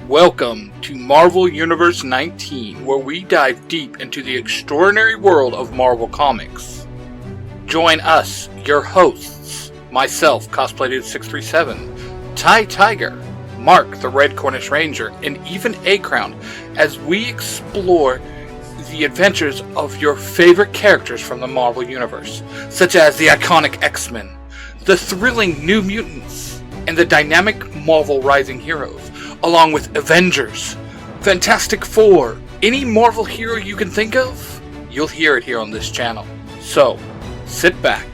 Welcome to Marvel Universe 19, where we dive deep into the extraordinary world of Marvel Comics. Join us, your hosts, myself, CosplayDude637, Ty Tiger, Mark the Red Cornish Ranger, and even A-Crown, as we explore the adventures of your favorite characters from the Marvel Universe, such as the iconic X-Men, the thrilling New Mutants, and the dynamic Marvel Rising Heroes, along with Avengers, Fantastic Four, any Marvel hero you can think of, you'll hear it here on this channel. So, sit back,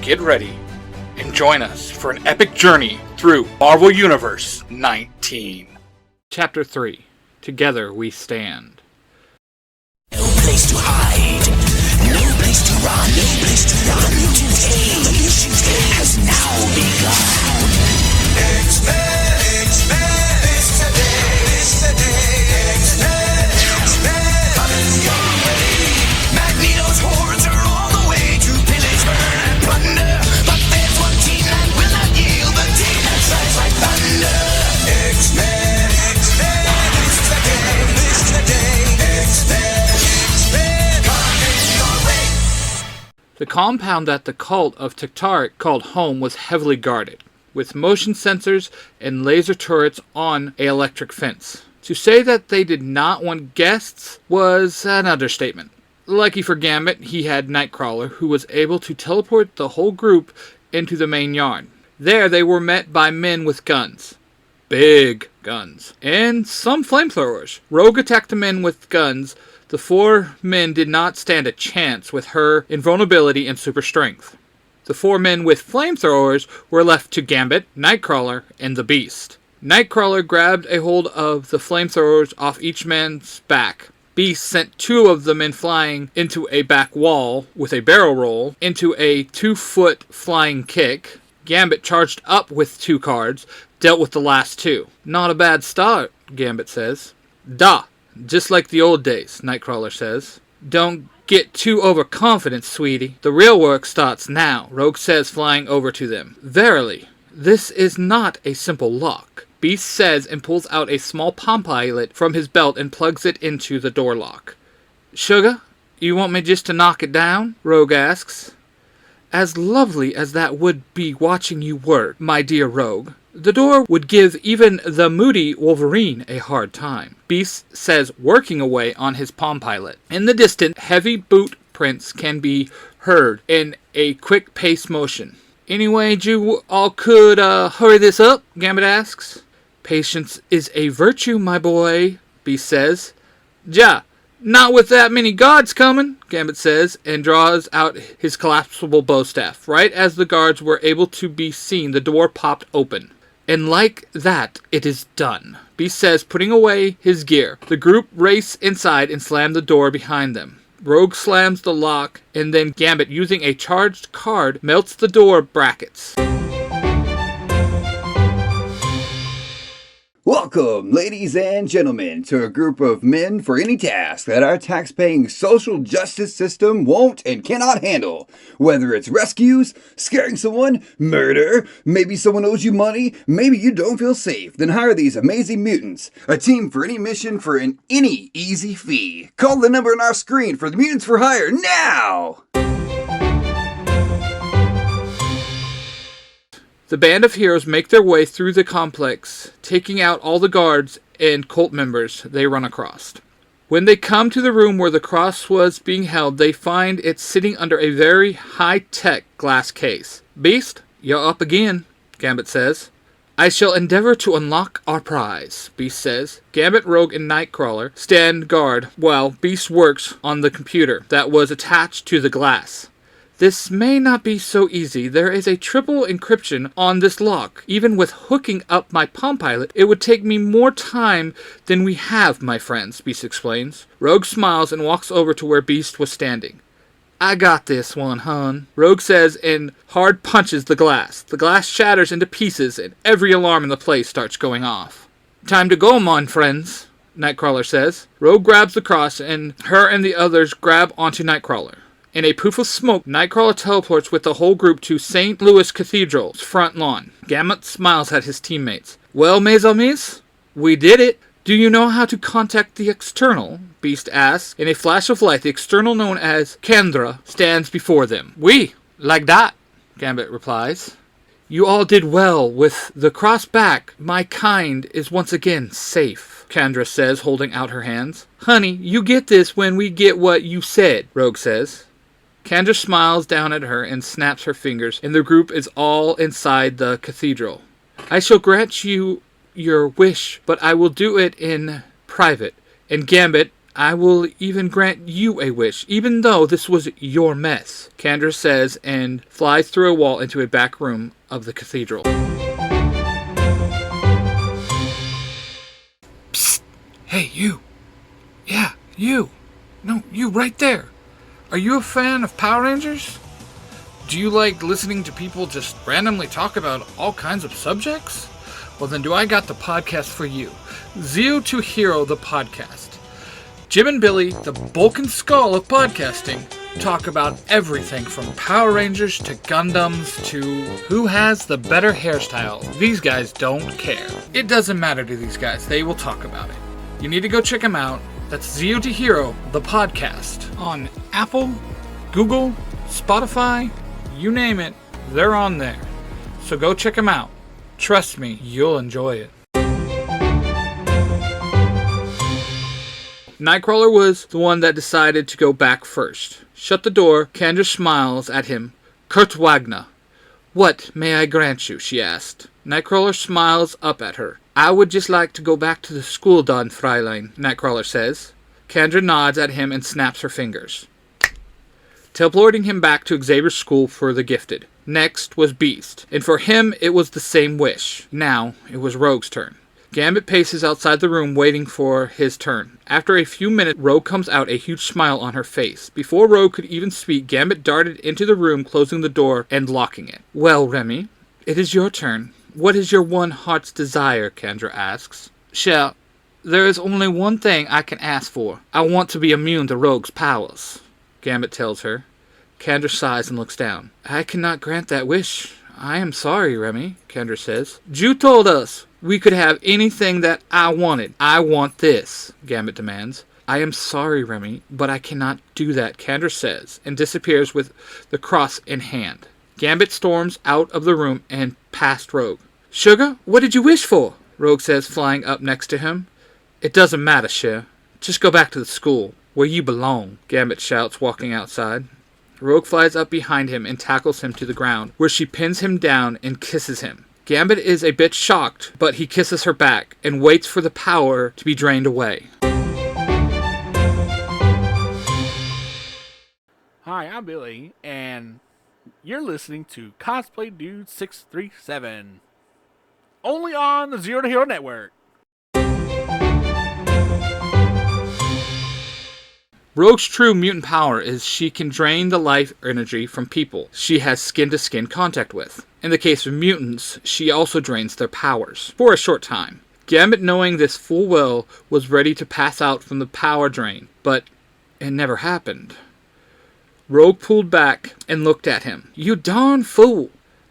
get ready, and join us for an epic journey through Marvel Universe 19. Chapter 3, Together We Stand. No place to hide, no place to run, no place to run. Mutant Age has now begun. X-Men, it's today, X-Men, coming your way. Magneto's hordes are on the way to pillage, burn, and plunder. But there's one team that will not yield, the team that strikes like thunder. X-Men, it's today, X-Men, coming your way. The compound that the cult of Tiktarik called home was heavily guarded, with motion sensors and laser turrets on an electric fence. To say that they did not want guests was an understatement. Lucky for Gambit, he had Nightcrawler, who was able to teleport the whole group into the main yard. There they were met by men with guns. Big guns. And some flamethrowers. Rogue attacked the men with guns. The four men did not stand a chance with her invulnerability and super strength. The four men with flamethrowers were left to Gambit, Nightcrawler, and the Beast. Nightcrawler grabbed a hold of the flamethrowers off each man's back. Beast sent two of the men flying into a back wall with a barrel roll, into a 2-foot flying kick. Gambit charged up with 2 cards, dealt with the last 2. Not a bad start, Gambit says. Da, just like the old days, Nightcrawler says. Don't get too overconfident, sweetie. The real work starts now, Rogue says, flying over to them. Verily, this is not a simple lock, Beast says, and pulls out a small Palm Pilot from his belt and plugs it into the door lock. Sugar, you want me just to knock it down? Rogue asks. As lovely as that would be watching you work, my dear Rogue, the door would give even the moody Wolverine a hard time, Beast says, working away on his Palm Pilot. In the distance, heavy boot prints can be heard in a quick pace motion. Anyway, you all could hurry this up? Gambit asks. Patience is a virtue, my boy, Beast says. Ja, not with that many guards coming, Gambit says, and draws out his collapsible bowstaff. Right as the guards were able to be seen, the door popped open. And like that, it is done, Beast says, putting away his gear. The group race inside and slam the door behind them. Rogue slams the lock, and then Gambit, using a charged card, melts the door brackets. Welcome, ladies and gentlemen, to a group of men for any task that our tax-paying social justice system won't and cannot handle. Whether it's rescues, scaring someone, murder, maybe someone owes you money, maybe you don't feel safe, then hire these amazing mutants. A team for any mission for any easy fee. Call the number on our screen for the Mutants for Hire now! The band of heroes make their way through the complex, taking out all the guards and cult members they run across. When they come to the room where the cross was being held, they find it sitting under a very high-tech glass case. Beast, you're up again, Gambit says. I shall endeavor to unlock our prize, Beast says. Gambit, Rogue, and Nightcrawler stand guard while Beast works on the computer that was attached to the glass. This may not be so easy. There is a triple encryption on this lock. Even with hooking up my Palm Pilot, it would take me more time than we have, my friends, Beast explains. Rogue smiles and walks over to where Beast was standing. I got this one, hun, Rogue says, and hard punches the glass. The glass shatters into pieces and every alarm in the place starts going off. Time to go, mon friends, Nightcrawler says. Rogue grabs the cross and her and the others grab onto Nightcrawler. In a poof of smoke, Nightcrawler teleports with the whole group to St. Louis Cathedral's front lawn. Gambit smiles at his teammates. Well, mes amis, We did it! Do you know how to contact the external? Beast asks. In a flash of light, the external known as Kendra stands before them. We, like that, Gambit replies. You all did well with the cross back. My kind is once again safe, Kendra says, holding out her hands. Honey, you get this when we get what you said, Rogue says. Kendra smiles down at her and snaps her fingers, and the group is all inside the cathedral. I shall grant you your wish, but I will do it in private. And Gambit, I will even grant you a wish, even though this was your mess, Kendra says, and flies through a wall into a back room of the cathedral. Psst! Hey, you! Yeah, you! No, you right there! Are you a fan of Power Rangers? Do you like listening to people just randomly talk about all kinds of subjects? Well, then do I got the podcast for you. Zero to Hero, the podcast. Jim and Billy, the bulk and skull of podcasting, talk about everything from Power Rangers to Gundams to who has the better hairstyle. These guys don't care. It doesn't matter to these guys. They will talk about it. You need to go check them out. That's Zero to Hero, the podcast. On Apple, Google, Spotify, you name it, they're on there. So go check them out. Trust me, you'll enjoy it. Nightcrawler was the one that decided to go back first. Shut the door, Kendra smiles at him. Kurt Wagner. What may I grant you? She asked. Nightcrawler smiles up at her. I would just like to go back to the school, Don Fräulein, Nightcrawler says. Kendra nods at him and snaps her fingers, teleporting him back to Xavier's school for the gifted. Next was Beast, and for him it was the same wish. Now it was Rogue's turn. Gambit paces outside the room waiting for his turn. After a few minutes, Rogue comes out, a huge smile on her face. Before Rogue could even speak, Gambit darted into the room, closing the door and locking it. Well, Remy, it is your turn. What is your one heart's desire? Kendra asks. Shell, there is only one thing I can ask for. I want to be immune to Rogue's powers, Gambit tells her. Kendra sighs and looks down. I cannot grant that wish. I am sorry, Remy, Kendra says. You told us we could have anything that I wanted. I want this, Gambit demands. I am sorry, Remy, but I cannot do that, Kendra says, and disappears with the cross in hand. Gambit storms out of the room and past Rogue. Sugar, what did you wish for? Rogue says, flying up next to him. It doesn't matter, Cher. Just go back to the school, where you belong, Gambit shouts, walking outside. Rogue flies up behind him and tackles him to the ground, where she pins him down and kisses him. Gambit is a bit shocked, but he kisses her back and waits for the power to be drained away. Hi, I'm Billy, and you're listening to Cosplay Dude 637. Only on the Zero to Hero Network. Rogue's true mutant power is she can drain the life energy from people she has skin-to-skin contact with. In the case of mutants, she also drains their powers, for a short time. Gambit, knowing this full well, was ready to pass out from the power drain, but it never happened. Rogue pulled back and looked at him. You darn fool!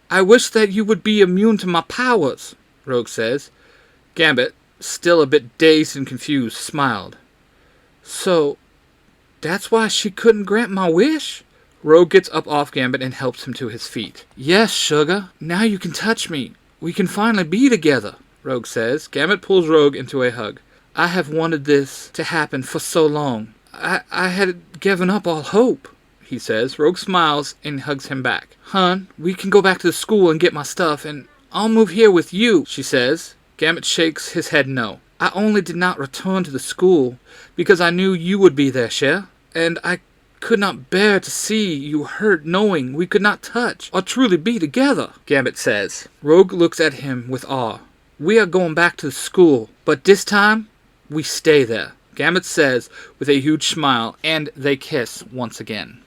I wish that you would be immune to my powers, Rogue says. Gambit, still a bit dazed and confused, smiled. So, that's why she couldn't grant my wish? Rogue gets up off Gambit and helps him to his feet. Yes, sugar. Now you can touch me. We can finally be together, Rogue says. Gambit pulls Rogue into a hug. I have wanted this to happen for so long. I had given up all hope, he says. Rogue smiles and hugs him back. Hun, we can go back to the school and get my stuff, and I'll move here with you, she says. Gambit shakes his head no. I only did not return to the school because I knew you would be there, Cher. And I could not bear to see you hurt knowing we could not touch or truly be together, Gambit says. Rogue looks at him with awe. We are going back to the school, but this time, we stay there, Gambit says with a huge smile, and they kiss once again.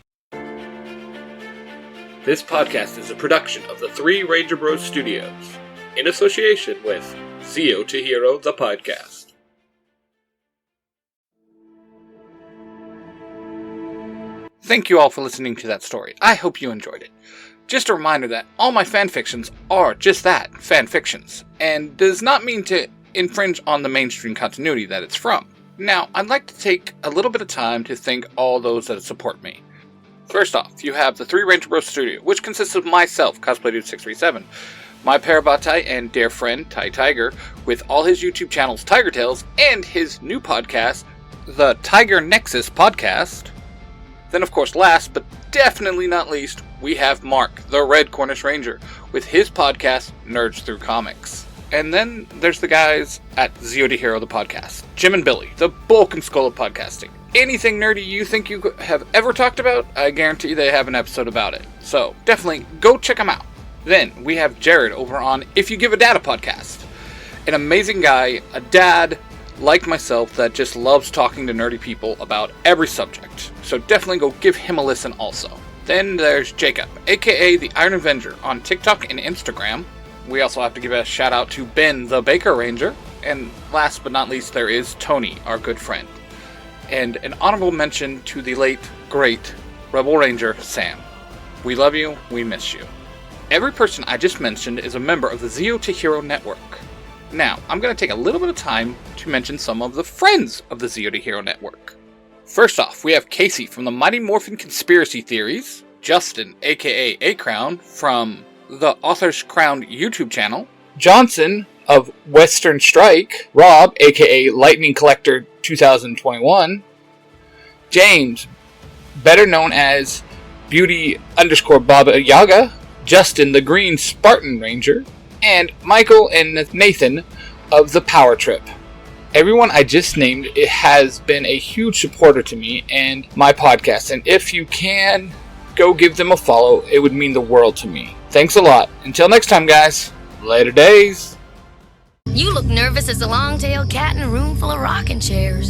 This podcast is a production of the Three Ranger Bros Studios, in association with Zero to Hero, the podcast. Thank you all for listening to that story. I hope you enjoyed it. Just a reminder that all my fanfictions are just that, fanfictions, and does not mean to infringe on the mainstream continuity that it's from. Now, I'd like to take a little bit of time to thank all those that support me. First off, you have the 3 Ranger Bros Studio, which consists of myself, Cosplay Dude 637, my Parabatai and dear friend, Ty Tiger, with all his YouTube channels, Tiger Tales, and his new podcast, the Tiger Nexus Podcast. Then, of course, last but definitely not least, we have Mark, the Red Cornish Ranger, with his podcast, Nerds Through Comics. And then there's the guys at Zio de Hero, the podcast, Jim and Billy, the bulk and skull of podcasting. Anything nerdy you think you have ever talked about, I guarantee they have an episode about it. So, definitely go check them out. Then, we have Jared over on If You Give a Dad a Podcast. An amazing guy, a dad, like myself, that just loves talking to nerdy people about every subject. So definitely go give him a listen also. Then there's Jacob, aka the Iron Avenger, on TikTok and Instagram. We also have to give a shout out to Ben, the Baker Ranger. And last but not least, there is Tony, our good friend. And an honorable mention to the late, great Rebel Ranger, Sam. We love you, we miss you. Every person I just mentioned is a member of the Zio to Hero Network. Now, I'm going to take a little bit of time to mention some of the friends of the Zio to Hero Network. First off, we have Casey from the Mighty Morphin Conspiracy Theories, Justin, aka A-Crown, from the Author's Crown YouTube channel, Johnson of Western Strike, Rob, aka Lightning Collector 2021, James, better known as Beauty_Baba Yaga, Justin the Green Spartan Ranger, and Michael and Nathan of the Power Trip. Everyone I just named, it has been a huge supporter to me and my podcast, and if you can, go give them a follow. It would mean the world to me. Thanks a lot. Until next time, guys. Later days. You look nervous as a long-tailed cat in a room full of rocking chairs.